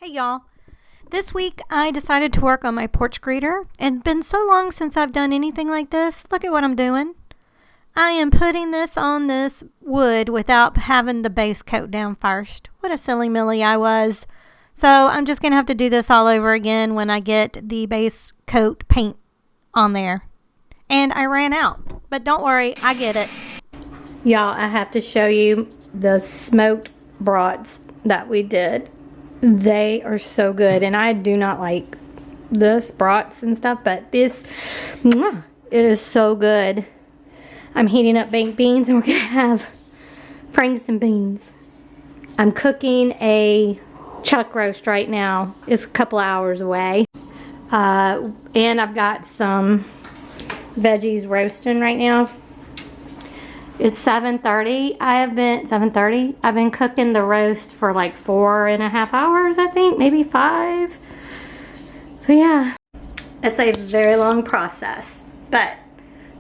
Hey y'all. This week I decided to work on my porch greeter, and been so long since I've done anything like this. Look at what I'm doing. I am putting this on this wood without having the base coat down first. What a silly Millie I was. So I'm just going to have to do this all over again when I get the base coat paint on there. And I ran out, but don't worry, I get it. Y'all, I have to show you the smoked brats that we did. They are so good, and I do not like this brats and stuff, but this, it is so good. I'm heating up baked beans, and we're gonna have Frankston beans. I'm cooking a chuck roast right now. It's a couple hours away, and I've got some veggies roasting right now. It's 7:30. I've been cooking the roast for like 4.5 hours, I think, maybe 5. So yeah, it's a very long process, but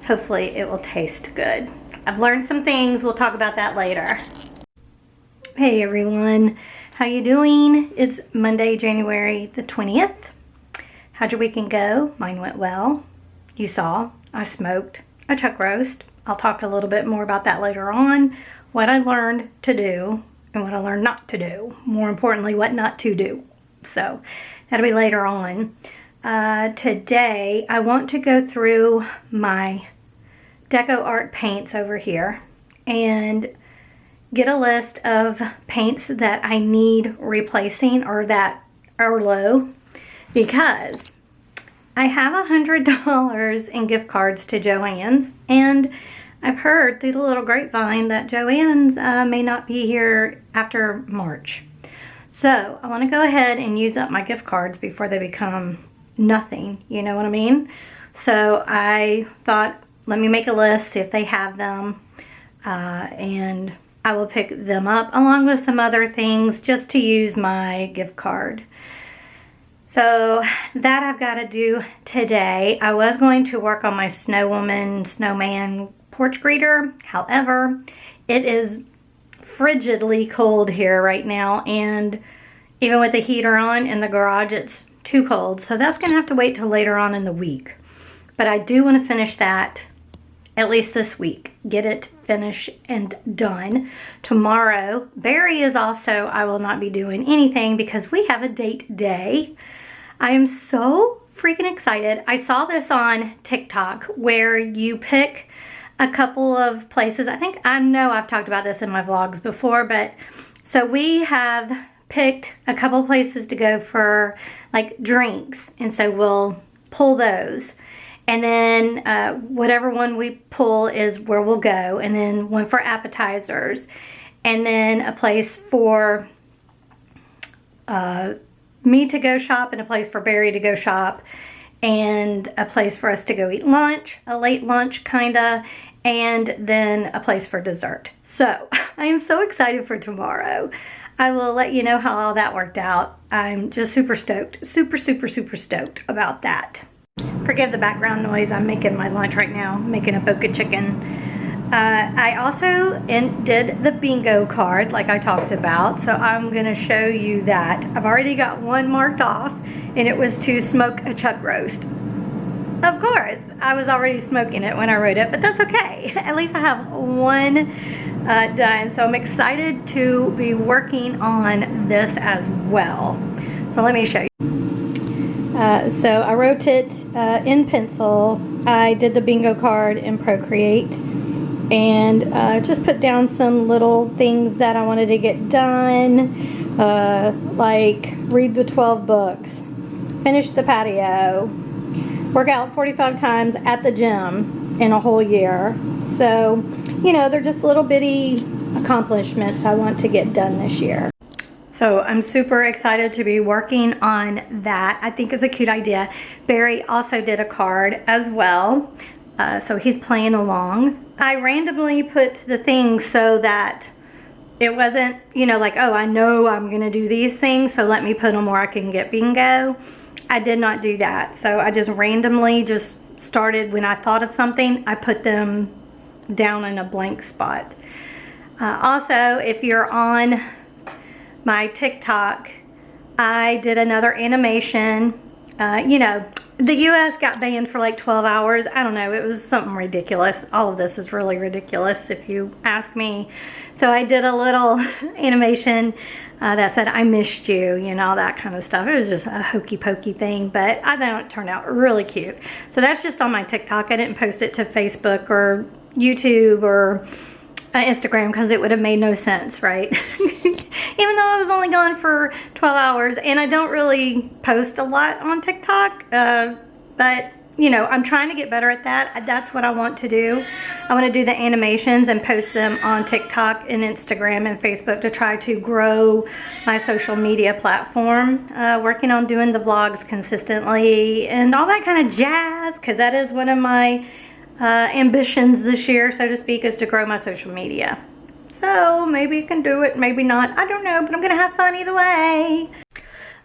hopefully it will taste good. I've learned some things. We'll talk about that later. Hey everyone, how you doing? It's Monday, January the 20th. How'd your weekend go? Mine went well. You saw, I smoked a chuck roast. I'll talk a little bit more about that later on, what I learned to do and what I learned not to do. More importantly, what not to do. So that'll be later on. Today, I want to go through my Deco Art paints over here and get a list of paints that I need replacing or that are low, because I have $100 in gift cards to Joann's, and I've heard through the little grapevine that Joann's may not be here after March. So I want to go ahead and use up my gift cards before they become nothing, you know what I mean? So I thought, let me make a list, see if they have them, and I will pick them up along with some other things just to use my gift card. So that I've got to do today. I was going to work on my snowman porch greeter. However, it is frigidly cold here right now, and even with the heater on in the garage, it's too cold. So that's going to have to wait till later on in the week. But I do want to finish that at least this week. Get it finished and done. Tomorrow, Barry is also, I will not be doing anything because we have a date day. I am so freaking excited. I saw this on TikTok where you pick a couple of places. I know I've talked about this in my vlogs before, but so we have picked a couple places to go for like drinks, and so we'll pull those, and then whatever one we pull is where we'll go, and then one for appetizers, and then a place for me to go shop, and a place for Barry to go shop, and a place for us to go eat lunch, a late lunch kinda, and then a place for dessert. So I am so excited for tomorrow. I will let you know how all that worked out. I'm just super stoked, super stoked about that. Forgive the background noise. I'm making my lunch right now, making a boca chicken. I also did the bingo card like I talked about, so I'm gonna show you that. I've already got one marked off, and it was to smoke a chuck roast. Of course, I was already smoking it when I wrote it, but that's okay. At least I have one done, so I'm excited to be working on this as well. So let me show you. So I wrote it in pencil. I did the bingo card in Procreate, and just put down some little things that I wanted to get done, like read the 12 books, finish the patio, work out 45 times at the gym in a whole year. So, you know, they're just little bitty accomplishments I want to get done this year. So I'm super excited to be working on that. I think it's a cute idea. Barry also did a card as well, so he's playing along. I randomly put the things so that it wasn't, you know, like, oh, I know I'm gonna do these things, so let me put them where I can get bingo. I did not do that. So I just randomly just started when I thought of something, I put them down in a blank spot. Also, if you're on my TikTok, I did another animation. The U.S. got banned for like 12 hours. I don't know. It was something ridiculous. All of this is really ridiculous if you ask me. So I did a little animation that said, I missed you, that kind of stuff. It was just a hokey pokey thing, but I thought it turned out really cute. So that's just on my TikTok. I didn't post it to Facebook or YouTube or Instagram because it would have made no sense, right? Even though I was only gone for 12 hours, and I don't really post a lot on TikTok, but I'm trying to get better at that. That's what I want to do. I want to do the animations and post them on TikTok and Instagram and Facebook to try to grow my social media platform. Working on doing the vlogs consistently and all that kind of jazz, because that is one of my ambitions this year, so to speak, is to grow my social media. So maybe I can do it, maybe not. I don't know, but I'm gonna have fun either way.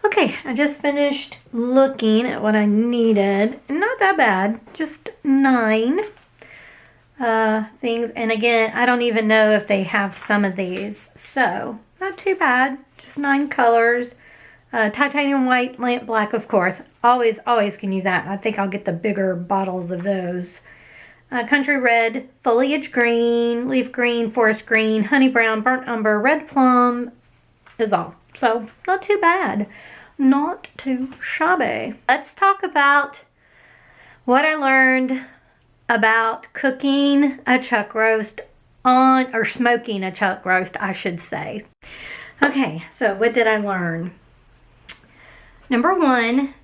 Okay, I just finished looking at what I needed. Not that bad, just 9 things. And again, I don't even know if they have some of these, so not too bad. Just 9 colors. Titanium white, lamp black, of course. Always can use that. I think I'll get the bigger bottles of those. Country red, foliage green, leaf green, forest green, honey brown, burnt umber, red plum is all. So not too bad. Not too shabby. Let's talk about what I learned about cooking a chuck roast or smoking a chuck roast, I should say. Okay, so what did I learn? Number 1,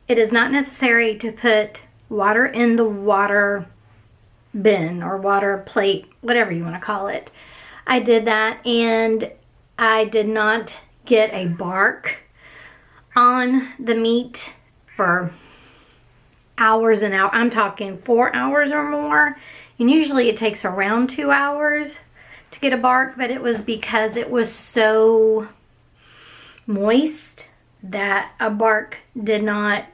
it is not necessary to put water in the water bin or water plate, whatever you want to call it. I did that, and I did not get a bark on the meat for hours and hours. I'm talking 4 hours or more, and usually it takes around 2 hours to get a bark, but it was because it was so moist that a bark did not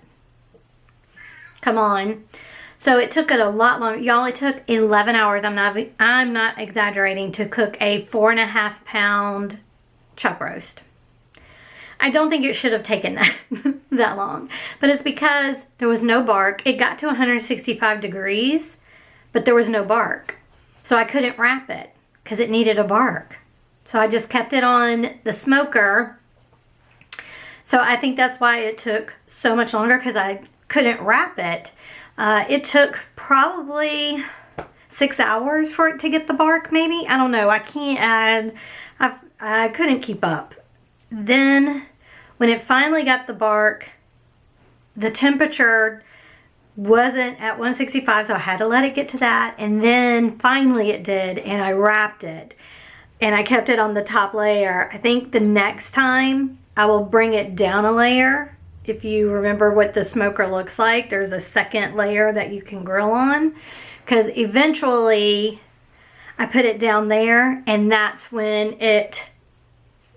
come on. So it took it a lot longer. Y'all, it took 11 hours. I'm not exaggerating, to cook a 4.5 pound chuck roast. I don't think it should have taken that long, but it's because there was no bark. It got to 165 degrees, but there was no bark. So I couldn't wrap it because it needed a bark. So I just kept it on the smoker. So I think that's why it took so much longer, because I couldn't wrap it. It took probably 6 hours for it to get the bark, maybe. I don't know. I couldn't keep up. Then when it finally got the bark, the temperature wasn't at 165, so I had to let it get to that. And then finally it did, and I wrapped it. And I kept it on the top layer. I think the next time I will bring it down a layer. If you remember what the smoker looks like, there's a second layer that you can grill on, because eventually I put it down there, and that's when it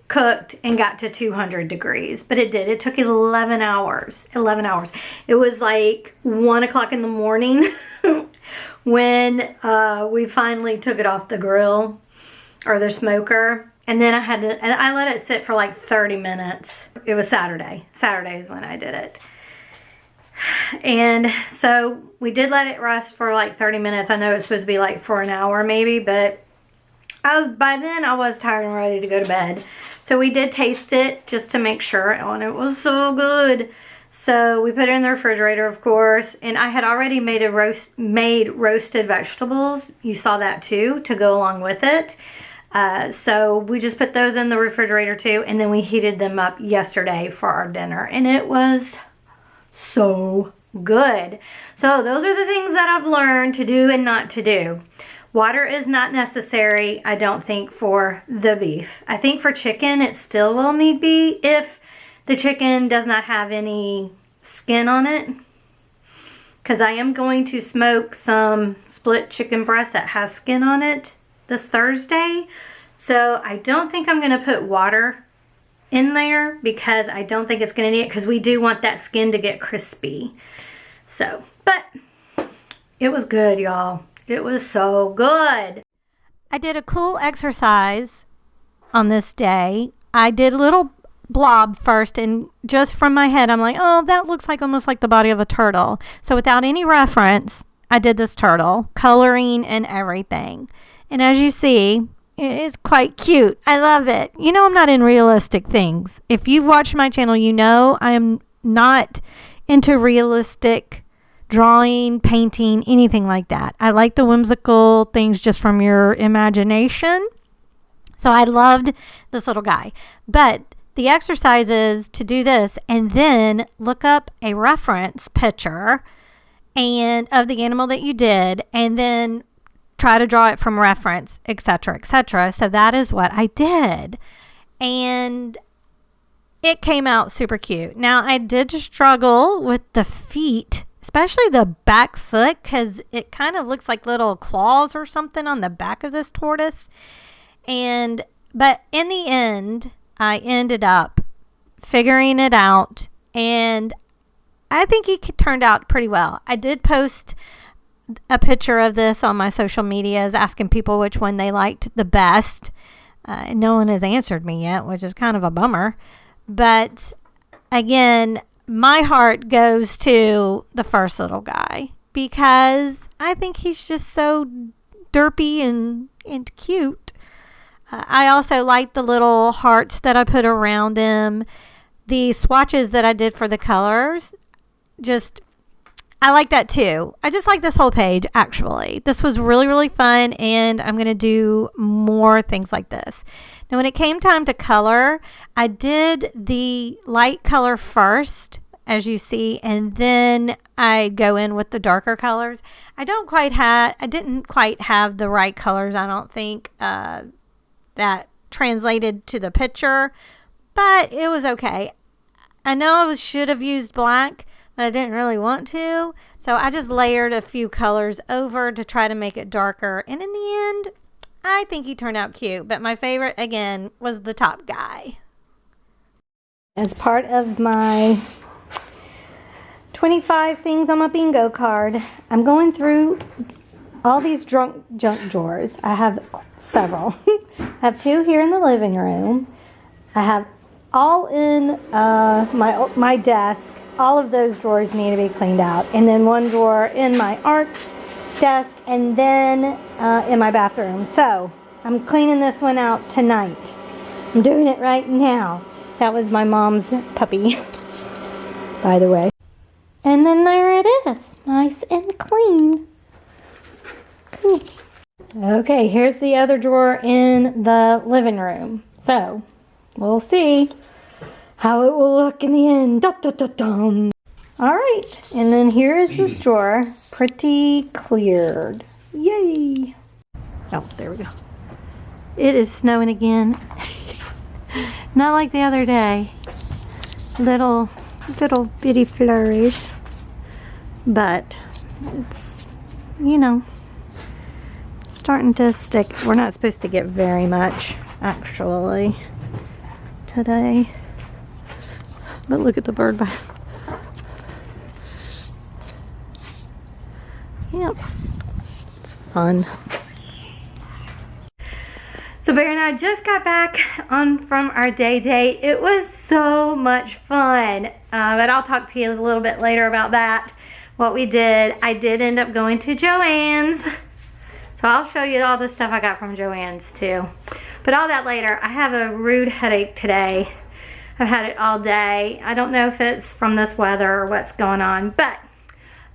cooked and got to 200 degrees. But it did. It took 11 hours. 11 hours. It was like 1 o'clock in the morning when we finally took it off the grill or the smoker. And then I let it sit for like 30 minutes. It was Saturday. Saturday is when I did it. And so we did let it rest for like 30 minutes. I know it's supposed to be like for an hour maybe, but by then I was tired and ready to go to bed. So we did taste it just to make sure, and it was so good. So we put it in the refrigerator, of course, and I had already made roasted vegetables. You saw that too, to go along with it. So we just put those in the refrigerator too, and then we heated them up yesterday for our dinner, and it was so good. So those are the things that I've learned to do and not to do. Water is not necessary, I don't think, for the beef. I think for chicken it still will need be if the chicken does not have any skin on it, because I am going to smoke some split chicken breast that has skin on it this Thursday. So I don't think I'm going to put water in there, because I don't think it's going to need it, because we do want that skin to get crispy. So, but it was good, y'all. It was so good. I did a cool exercise on this day. I did little blob first, and just from my head, I'm like, oh, that looks like almost like the body of a turtle. So without any reference, I did this turtle, coloring and everything. And as you see, it's quite cute. I love it. You know, I'm not in realistic things. If you've watched my channel, you know I am not into realistic drawing, painting, anything like that. I like the whimsical things just from your imagination. So I loved this little guy. But the exercise is to do this and then look up a reference picture and of the animal that you did, and then try to draw it from reference, etc., etc. So that is what I did. And it came out super cute. Now, I did struggle with the feet, especially the back foot, because it kind of looks like little claws or something on the back of this tortoise. But in the end, I ended up figuring it out, and I think it turned out pretty well. I did post a picture of this on my social medias, asking people which one they liked the best. No one has answered me yet, which is kind of a bummer. But again, my heart goes to the first little guy because I think he's just so derpy and cute. I also like the little hearts that I put around him. The swatches that I did for the colors, I like that too. I just like this whole page, actually. This was really, really fun, and I'm going to do more things like this. Now, when it came time to color, I did the light color first, as you see, and then I go in with the darker colors. I didn't quite have the right colors, I don't think, that translated to the picture, but it was okay. I know I should have used black, but I didn't really want to, so I just layered a few colors over to try to make it darker, and in the end, I think he turned out cute, but my favorite, again, was the top guy. As part of my 25 things on my bingo card, I'm going through all these junk drawers. I have several. I have 2 here in the living room. I have all in my desk. All of those drawers need to be cleaned out. And then 1 drawer in my art desk, and then in my bathroom. So I'm cleaning this one out tonight. I'm doing it right now. That was my mom's puppy, by the way. And then there it is, nice and clean. Cool. Okay, here's the other drawer in the living room. So we'll see how it will look in the end. Dun, dun, dun, dun. All right, and then here is this drawer, pretty cleared. Yay! Oh, there we go. It is snowing again. Not like the other day. Little bitty flurries. But it's, starting to stick. We're not supposed to get very much, actually, today. But look at the bird bath. Yep, it's fun. So Barry and I just got back from our day date. It was so much fun, but I'll talk to you a little bit later about that, what we did. I did end up going to Joann's, so I'll show you all the stuff I got from Joann's too. But all that later. I have a rude headache today. I've had it all day. I don't know if it's from this weather or what's going on, but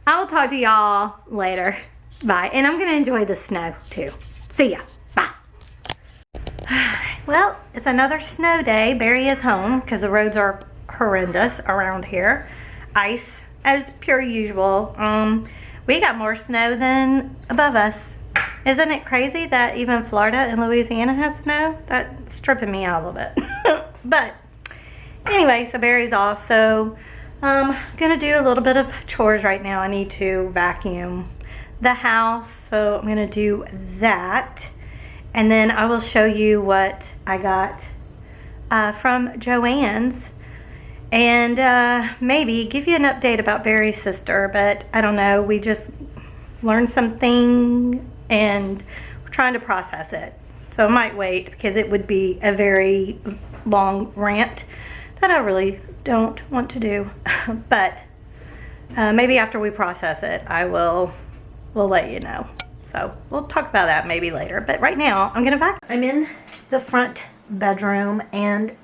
I will talk to y'all later. Bye. And I'm going to enjoy the snow too. See ya. Bye. Well, it's another snow day. Barry is home because the roads are horrendous around here. Ice as per usual. We got more snow than above us. Isn't it crazy that even Florida and Louisiana has snow? That's tripping me out a little bit. But anyway, so Barry's off. So I'm gonna do a little bit of chores right now. I need to vacuum the house, so I'm gonna do that, and then I will show you what I got from Joann's, and maybe give you an update about Barry's sister. But I don't know, we just learned something and we're trying to process it, so I might wait because it would be a very long rant. that I really don't want to do. But maybe after we process it, we'll let you know. So we'll talk about that maybe later. But right now, I'm gonna vacuum. I'm in the front bedroom, and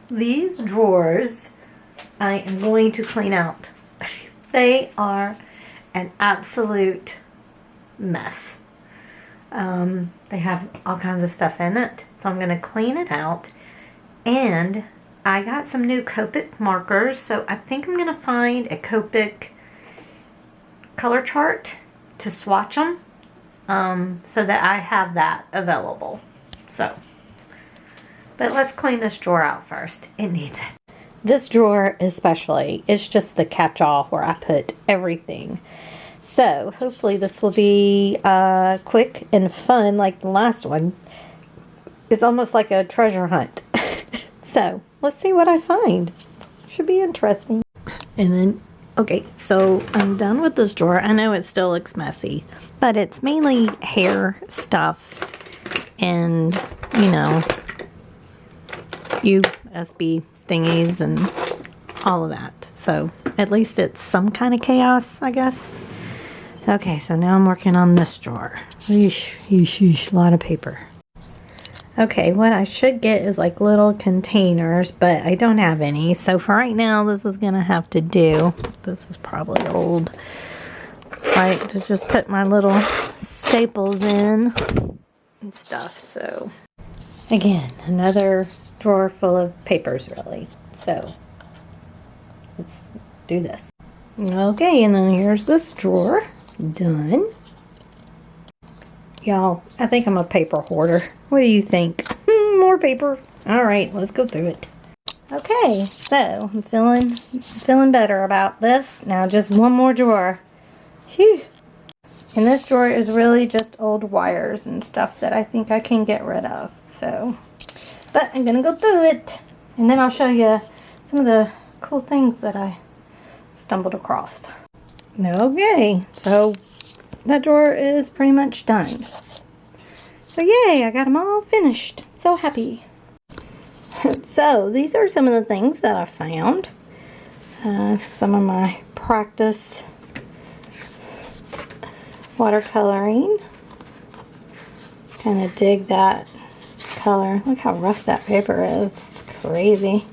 these drawers I am going to clean out. They are an absolute mess. They have all kinds of stuff in it, so I'm gonna clean it out. And I got some new Copic markers, so I think I'm gonna find a Copic color chart to swatch them, so that I have that available. So, but let's clean this drawer out first. It needs it. This drawer especially is just the catch-all where I put everything. So hopefully this will be quick and fun like the last one. It's almost like a treasure hunt. So let's see what I find. Should be interesting. And then, okay, so I'm done with this drawer. I know it still looks messy, but it's mainly hair stuff and, you know, USB thingies and all of that. So at least it's some kind of chaos, I guess. Okay, so now I'm working on this drawer. Yeesh, yeesh, yeesh, a lot of paper. Okay, what I should get is like little containers, but I don't have any. So for right now, this is gonna have to do. This is probably old. Like to just put my little staples in and stuff. So again, another drawer full of papers, really. So let's do this. Okay, and then here's this drawer. Done. Y'all, I think I'm a paper hoarder. What do you think? More paper. Alright, let's go through it. Okay, so I'm feeling better about this. Now just one more drawer. Phew. And this drawer is really just old wires and stuff that I think I can get rid of. So, but I'm gonna go through it, and then I'll show you some of the cool things that I stumbled across. Okay, so that drawer is pretty much done. So yay, I got them all finished. So happy. So these are some of the things that I found. Some of my practice watercoloring. Kind of dig that color. Look how rough that paper is. It's crazy.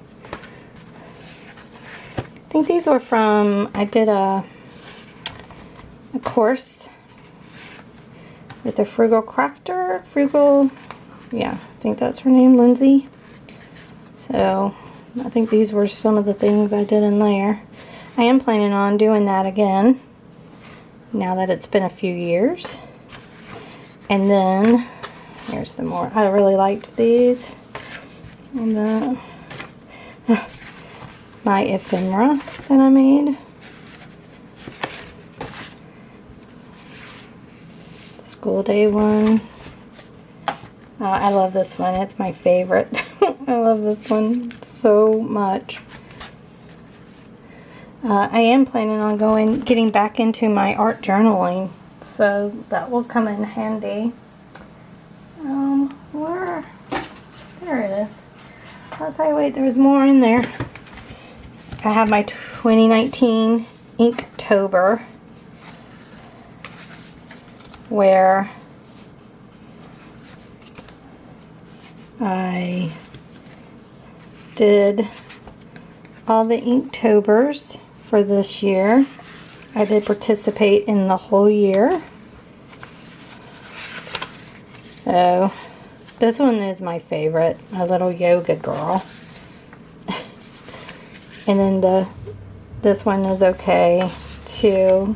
I think these were from, I did a course with a Frugal Crafter. Yeah, I think that's her name, Lindsay. So I think these were some of the things I did in there. I am planning on doing that again now that it's been a few years. And then here's some more. I really liked these. And then my ephemera that I made. The school day one. I love this one. It's my favorite. I love this one so much. I am planning on getting back into my art journaling, so that will come in handy. There it is. Let's say, wait, there's more in there. I have my 2019 Inktober, where I did all the Inktobers for this year. I did participate in the whole year. So this one is my favorite, a little yoga girl. And then this one is okay too.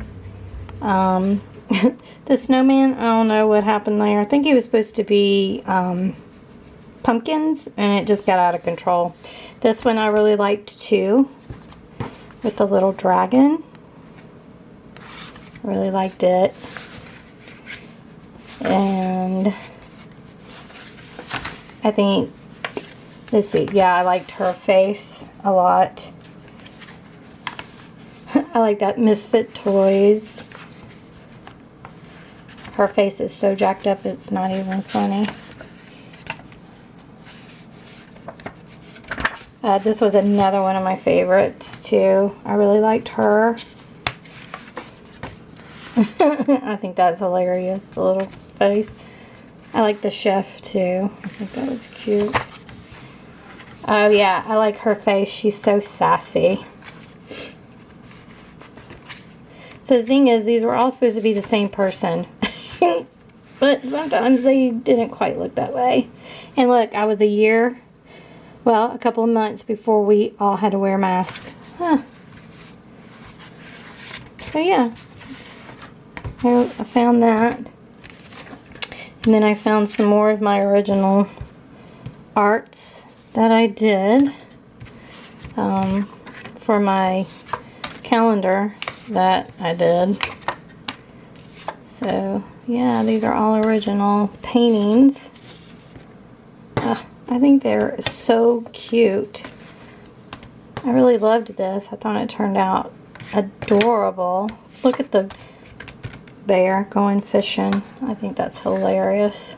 The snowman, I don't know what happened there. I think he was supposed to be pumpkins, and it just got out of control. This one I really liked too, with the little dragon. Really liked it. And I think, let's see, yeah, I liked her face a lot. I like that Misfit Toys. Her face is so jacked up, it's not even funny. This was another one of my favorites too. I really liked her. I think that's hilarious, the little face. I like the chef too. I think that was cute. Oh yeah, I like her face. She's so sassy. So the thing is, these were all supposed to be the same person. But sometimes they didn't quite look that way. And look, I was a couple of months before we all had to wear masks. Huh. So yeah. I found that. And then I found some more of my original arts that I did for my calendar that I did. So yeah, these are all original paintings. I think they're so cute. I really loved this. I thought it turned out adorable. Look at the bear going fishing. I think that's hilarious.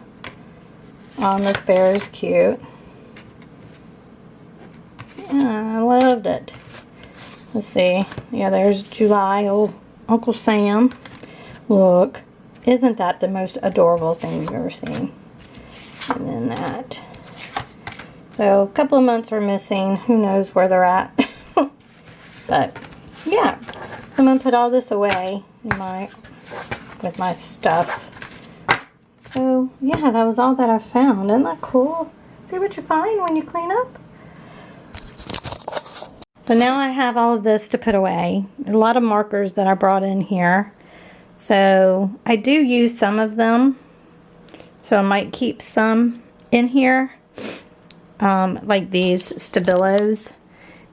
This bear is cute. Yeah, I loved it. Let's see. Yeah, there's July, old Uncle Sam. Look, isn't that the most adorable thing you've ever seen? And then that. So a couple of months are missing. Who knows where they're at? But yeah, so I'm gonna put all this away in with my stuff. So yeah, that was all that I found. Isn't that cool? See what you find when you clean up? So now I have all of this to put away. A lot of markers that I brought in here. So I do use some of them. So I might keep some in here. Like these Stabilos.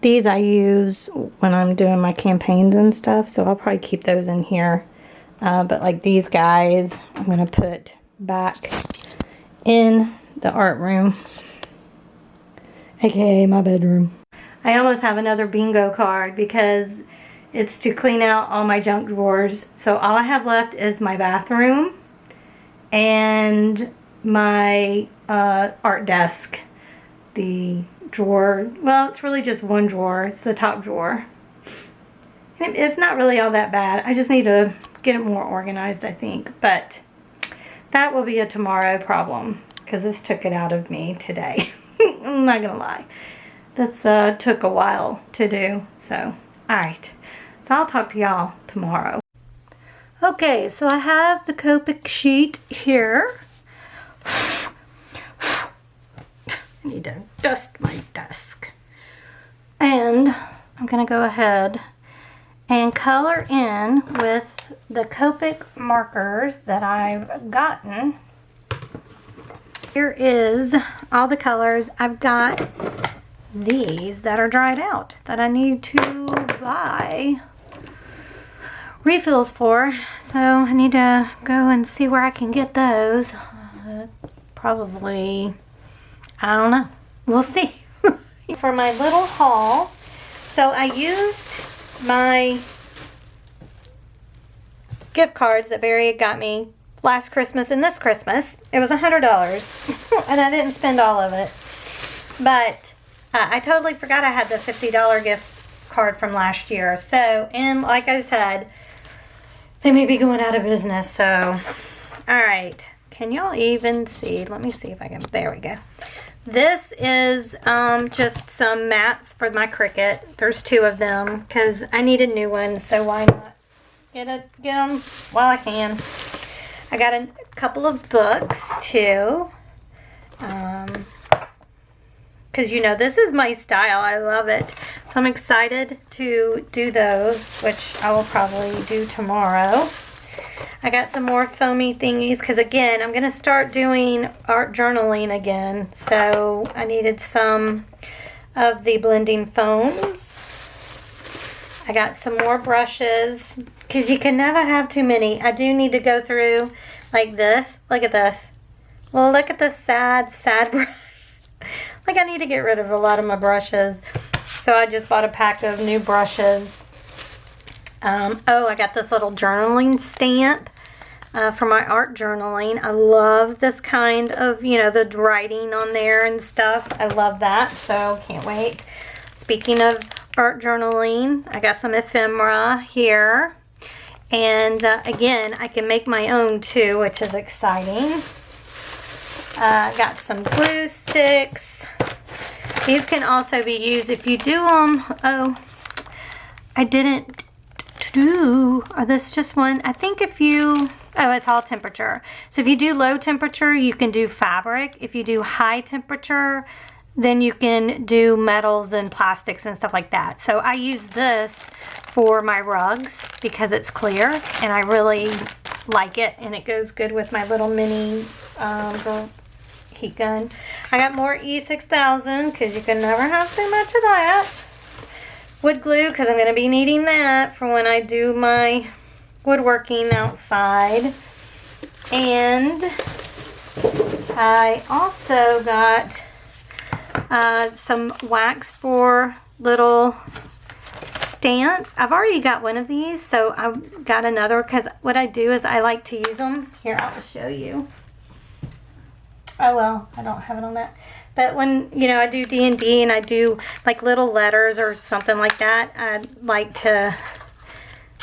These I use when I'm doing my campaigns and stuff. So I'll probably keep those in here. But like these guys, I'm going to put back in the art room. AKA my bedroom. I almost have another bingo card because it's to clean out all my junk drawers. So all I have left is my bathroom and my art desk. The drawer, well, it's really just one drawer. It's the top drawer. It's not really all that bad. I just need to get it more organized, I think. But that will be a tomorrow problem because this took it out of me today. I'm not gonna lie. This took a while to do. So, alright. So I'll talk to y'all tomorrow. Okay, so I have the Copic sheet here. I need to dust my desk. And I'm going to go ahead and color in with the Copic markers that I've gotten. Here is all the colors. I've got these that are dried out that I need to buy refills for. So I need to go and see where I can get those. Probably, I don't know. We'll see. For my little haul, so I used my gift cards that Barry had got me last Christmas and this Christmas. It was $100 and I didn't spend all of it. But I totally forgot I had the $50 gift card from last year. So, and like I said, they may be going out of business. So, alright. Can y'all even see? Let me see if I can. There we go. This is just some mats for my Cricut. There's 2 of them because I needed new ones, so why not get them while I can. I got a couple of books too, because you know this is my style. I love it, so I'm excited to do those, which I will probably do tomorrow. I got some more foamy thingies because again, I'm going to start doing art journaling again. So I needed some of the blending foams. I got some more brushes because you can never have too many. I do need to go through like this. Look at this. Well, look at this sad brush. Like I need to get rid of a lot of my brushes. So I just bought a pack of new brushes. Oh, I got this little journaling stamp. for my art journaling. I love this kind of, you know, the writing on there and stuff. I love that, so can't wait. Speaking of art journaling, I got some ephemera here. And again, I can make my own too, which is exciting. Got some glue sticks. These can also be used if you do them. Oh, I didn't do, or this just one. I think if you, oh, it's all temperature. So if you do low temperature, you can do fabric. If you do high temperature, then you can do metals and plastics and stuff like that. So I use this for my rugs because it's clear and I really like it, and it goes good with my little mini heat gun. I got more E6000 because you can never have too much of that. Wood glue because I'm going to be needing that for when I do my woodworking outside. And I also got some wax for little stamps. I've already got one of these, so I've got another because what I do is I like to use them. Here, I'll show you. Oh, well, I don't have it on that. But when, you know, I do D&D and I do like little letters or something like that, I like to,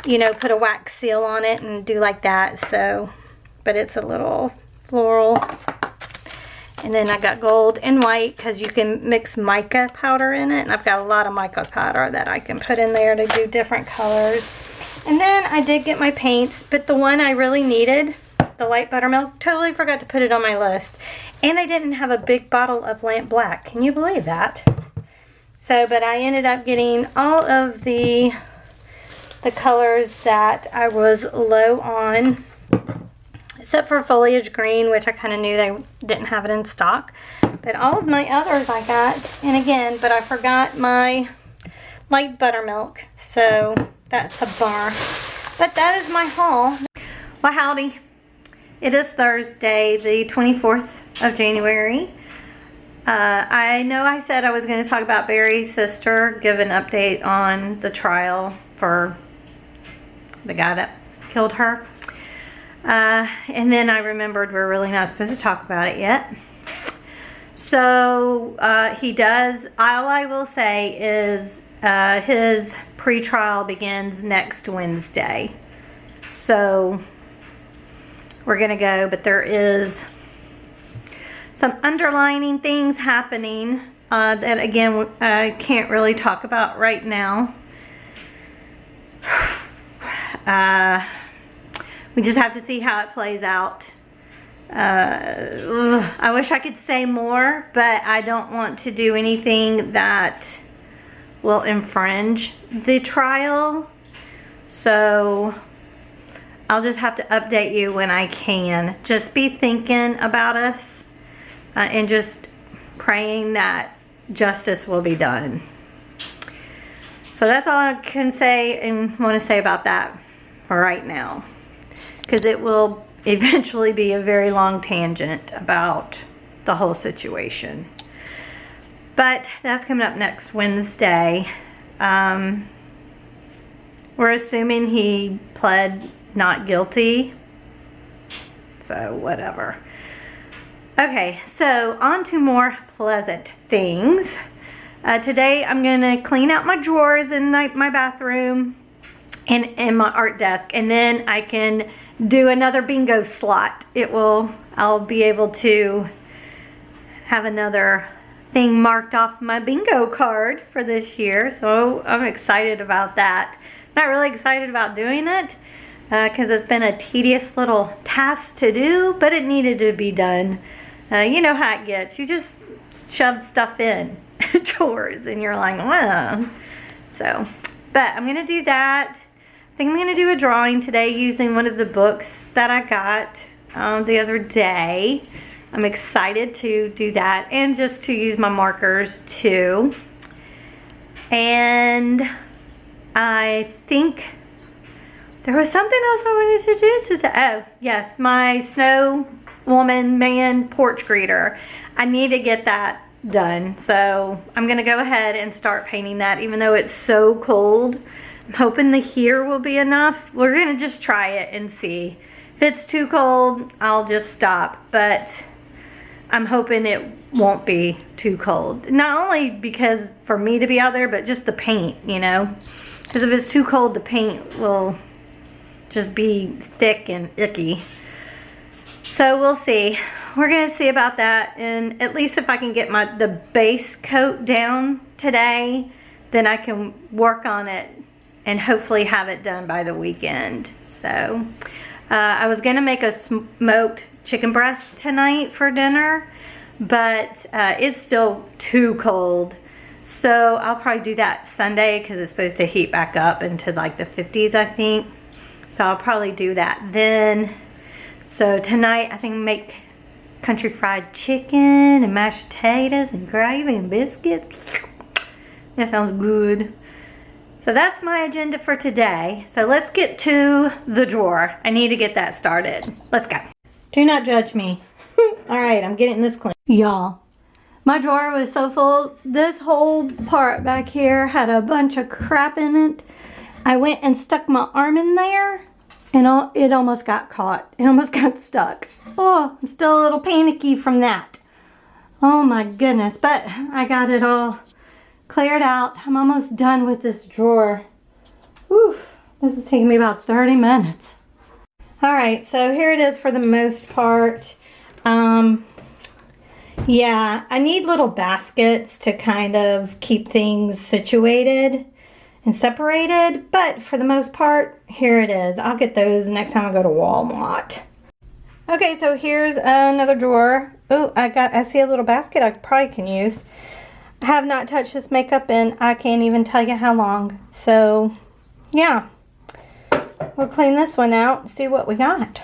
you know, put a wax seal on it and do like that. So, but it's a little floral. And then I got gold and white because you can mix mica powder in it. And I've got a lot of mica powder that I can put in there to do different colors. And then I did get my paints, but the one I really needed, the light buttermilk, totally forgot to put it on my list. And they didn't have a big bottle of lamp black. Can you believe that? So, but I ended up getting all of the colors that I was low on, except for foliage green, which I kind of knew they didn't have it in stock. But all of my others I got. And again, but I forgot my light buttermilk. So that's a bummer. But that is my haul. Well, howdy. It is Thursday, the 24th of January. I know I said I was going to talk about Barry's sister, give an update on the trial for the guy that killed her. And then I remembered we're really not supposed to talk about it yet. So he does. All I will say is his pre-trial begins next Wednesday. So we're going to go, but there is some underlining things happening that, again, I can't really talk about right now. We just have to see how it plays out. I wish I could say more, but I don't want to do anything that will infringe the trial. So I'll just have to update you when I can. Just be thinking about us and just praying that justice will be done. So that's all I can say and want to say about that for right now, because it will eventually be a very long tangent about the whole situation. But that's coming up next Wednesday. We're assuming he pled not guilty, so whatever. Okay, so on to more pleasant things. Today I'm going to clean out my drawers in my bathroom and my art desk, and then I can do another bingo slot. I'll be able to have another thing marked off my bingo card for this year, so I'm excited about that. Not really excited about doing it because it's been a tedious little task to do, but it needed to be done. You know how it gets. You just shove stuff in chores and you're like, well. So, but I'm going to do that. I think I'm going to do a drawing today using one of the books that I got the other day. I'm excited to do that and just to use my markers too. And I think there was something else I wanted to do today. Oh, yes, my snow woman man porch greeter. I need to get that done. So I'm going to go ahead and start painting that even though it's so cold. I'm hoping the here will be enough. We're going to just try it and see. If it's too cold, I'll just stop. But I'm hoping it won't be too cold. Not only because for me to be out there, but just the paint, you know. Because if it's too cold, the paint will just be thick and icky. So we'll see. We're gonna see about that, and at least if I can get the base coat down today, then I can work on it and hopefully have it done by the weekend. So I was gonna make a smoked chicken breast tonight for dinner, but it's still too cold. So I'll probably do that Sunday because it's supposed to heat back up into like the 50s, I think. So I'll probably do that then. So tonight I think make country fried chicken and mashed potatoes and gravy and biscuits. That sounds good. So that's my agenda for today. So let's get to the drawer. I need to get that started. Let's go. Do not judge me. All right, I'm getting this clean. Y'all, my drawer was so full. This whole part back here had a bunch of crap in it. I went and stuck my arm in there and it almost got caught. It almost got stuck. Oh, I'm still a little panicky from that. Oh my goodness, but I got it all cleared out. I'm almost done with this drawer. Oof, this is taking me about 30 minutes. All right, so here it is for the most part. Yeah, I need little baskets to kind of keep things situated and separated, but for the most part, here it is. I'll get those next time I go to Walmart. Okay, so here's another drawer. Oh, I see a little basket I probably can use. I have not touched this makeup in I can't even tell you how long. So, yeah. We'll clean this one out and see what we got.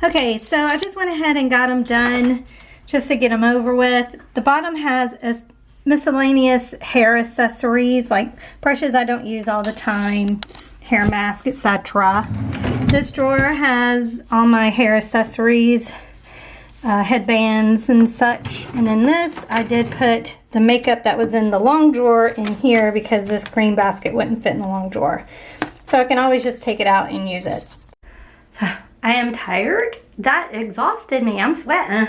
Okay, so I just went ahead and got them done just to get them over with. The bottom has a miscellaneous hair accessories like brushes I don't use all the time, hair mask, etc. This drawer has all my hair accessories, headbands and such. And in this, I did put the makeup that was in the long drawer in here because this green basket wouldn't fit in the long drawer. So I can always just take it out and use it. So I am tired. That exhausted me. I'm sweating.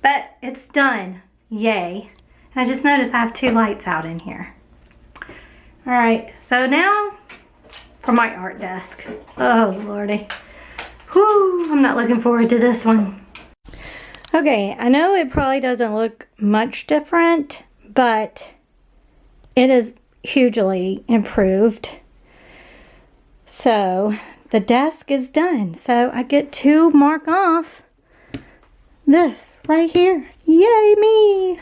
But it's done. Yay. I just noticed I have 2 lights out in here. Alright, so now for my art desk. Oh, lordy. Whew, I'm not looking forward to this one. Okay, I know it probably doesn't look much different, but it is hugely improved. So the desk is done. So I get to mark off this right here. Yay me!